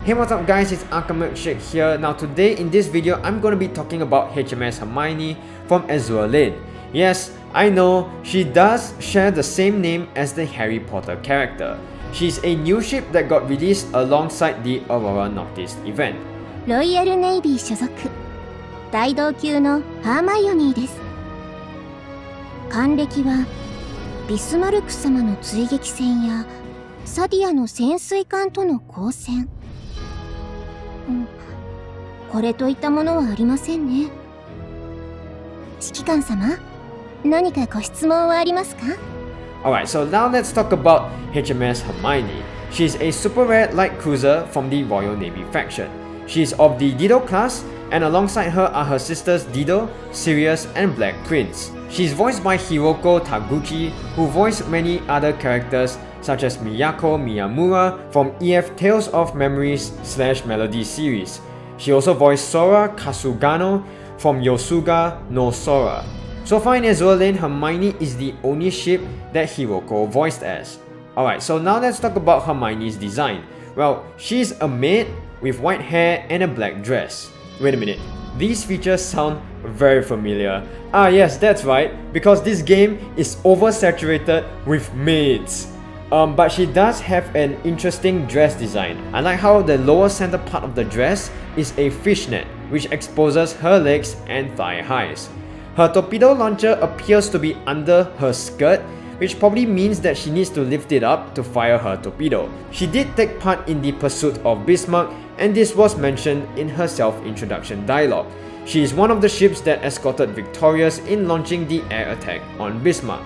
Hey, what's up guys, it's Milkshake here. Now today in this video, I'm going to be talking about HMS Hermione from Azur. Yes, I know, she does share the same name as the Harry Potter character. She's a new ship that got released alongside the Aurora Noctis event. ロイヤルネイビー所属大道級のハーマイオニーです。還暦はビスマルク様の追撃戦やサディアの潜水艦との交戦、これといったものはありませんね。指揮官様、何かご質問はありますか？ Alright, so now let's talk about HMS Hermione. She's a super rare light cruiser from the Royal Navy faction. She's of the Dido class, and alongside her are her sisters Dido, Sirius, and Black Prince. She's voiced by Hiroko Taguchi, who voiced many other characters such as Miyako Miyamura from EF Tales of Memories / Melody series. She also voiced Sora Kasugano from Yosuga no Sora. So far in Azur, Hermione is the only ship that Hiroko voiced as. Alright, so now let's talk about Hermione's design. Well, she's a maid with white hair and a black dress. Wait a minute, these features sound very familiar. Ah yes, that's right, because this game is oversaturated with maids. But she does have an interesting dress design. I like how the lower center part of the dress is a fishnet, which exposes her legs and thigh highs. Her torpedo launcher appears to be under her skirt, which probably means that she needs to lift it up to fire her torpedo. She did take part in the pursuit of Bismarck, and this was mentioned in her self-introduction dialogue. She is one of the ships that escorted Victorious in launching the air attack on Bismarck.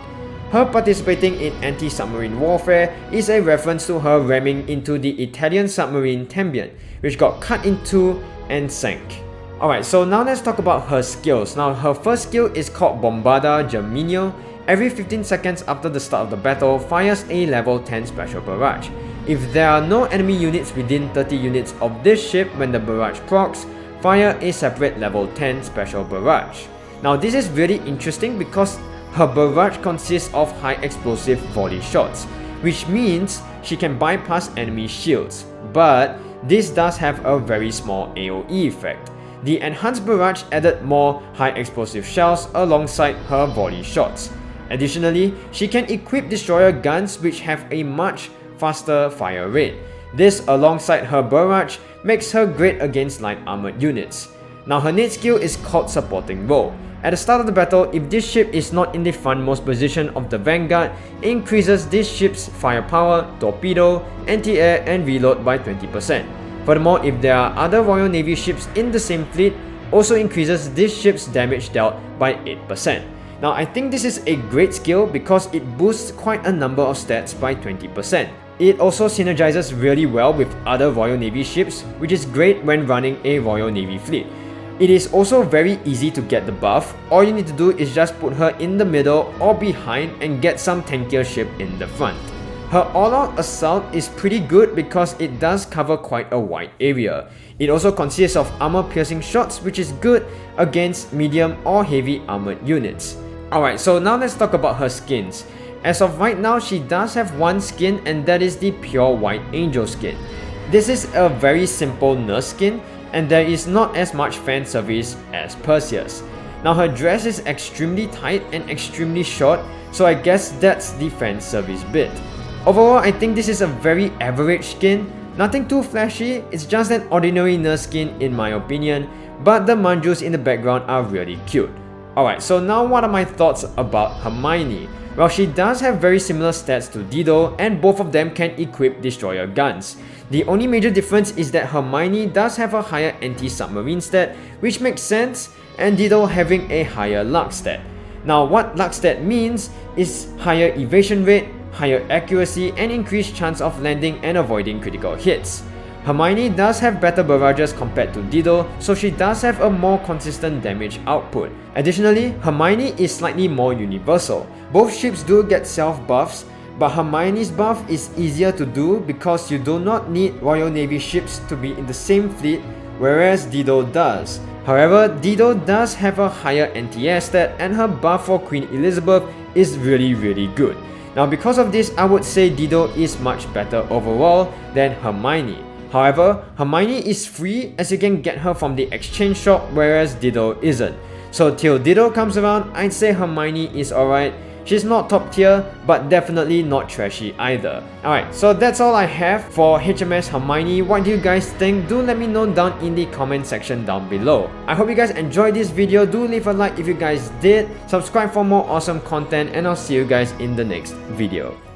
Her participating in anti-submarine warfare is a reference to her ramming into the Italian submarine Tembian, which got cut in two and sank. Alright, so now let's talk about her skills. Now her first skill is called Bombarda Germinio. Every 15 seconds after the start of the battle, fires a level 10 special barrage. If there are no enemy units within 30 units of this ship when the barrage procs, fire a separate level 10 special barrage. Now this is really interesting because her barrage consists of high explosive volley shots, which means she can bypass enemy shields, but this does have a very small AoE effect. The enhanced barrage added more high explosive shells alongside her volley shots. Additionally, she can equip destroyer guns which have a much faster fire rate. This alongside her barrage makes her great against light armored units. Now her next skill is called supporting role. At the start of the battle, if this ship is not in the frontmost position of the vanguard, it increases this ship's firepower, torpedo, anti-air and reload by 20%. Furthermore, if there are other Royal Navy ships in the same fleet, also increases this ship's damage dealt by 8%. Now I think this is a great skill because it boosts quite a number of stats by 20%. It also synergizes really well with other Royal Navy ships, which is great when running a Royal Navy fleet. It is also very easy to get the buff. All you need to do is just put her in the middle or behind and get some tankier ship in the front. Her all-out assault is pretty good because it does cover quite a wide area. It also consists of armor-piercing shots, which is good against medium or heavy armored units. Alright, so now let's talk about her skins. As of right now, she does have one skin, and that is the pure white angel skin. This is a very simple nurse skin, and there is not as much fan service as Perseus. Now her dress is extremely tight and extremely short, so I guess that's the fan service bit. Overall, I think this is a very average skin. Nothing too flashy, it's just an ordinary nurse skin in my opinion, but the manjus in the background are really cute. Alright, so now what are my thoughts about Hermione? Well, she does have very similar stats to Dido, and both of them can equip destroyer guns. The only major difference is that Hermione does have a higher anti-submarine stat, which makes sense, and Dido having a higher luck stat. Now what luck stat means is higher evasion rate, higher accuracy, and increased chance of landing and avoiding critical hits. Hermione does have better barrages compared to Dido, so she does have a more consistent damage output. Additionally, Hermione is slightly more universal. Both ships do get self buffs, but Hermione's buff is easier to do because you do not need Royal Navy ships to be in the same fleet, whereas Dido does. However, Dido does have a higher anti-air stat, and her buff for Queen Elizabeth is really good. Now because of this, I would say Dido is much better overall than Hermione. However, Hermione is free as you can get her from the exchange shop, whereas Dido isn't. So till Dido comes around, I'd say Hermione is alright. She's not top tier, but definitely not trashy either. Alright, so that's all I have for HMS Hermione. What do you guys think? Do let me know down in the comment section down below. I hope you guys enjoyed this video. Do leave a like if you guys did. Subscribe for more awesome content, and I'll see you guys in the next video.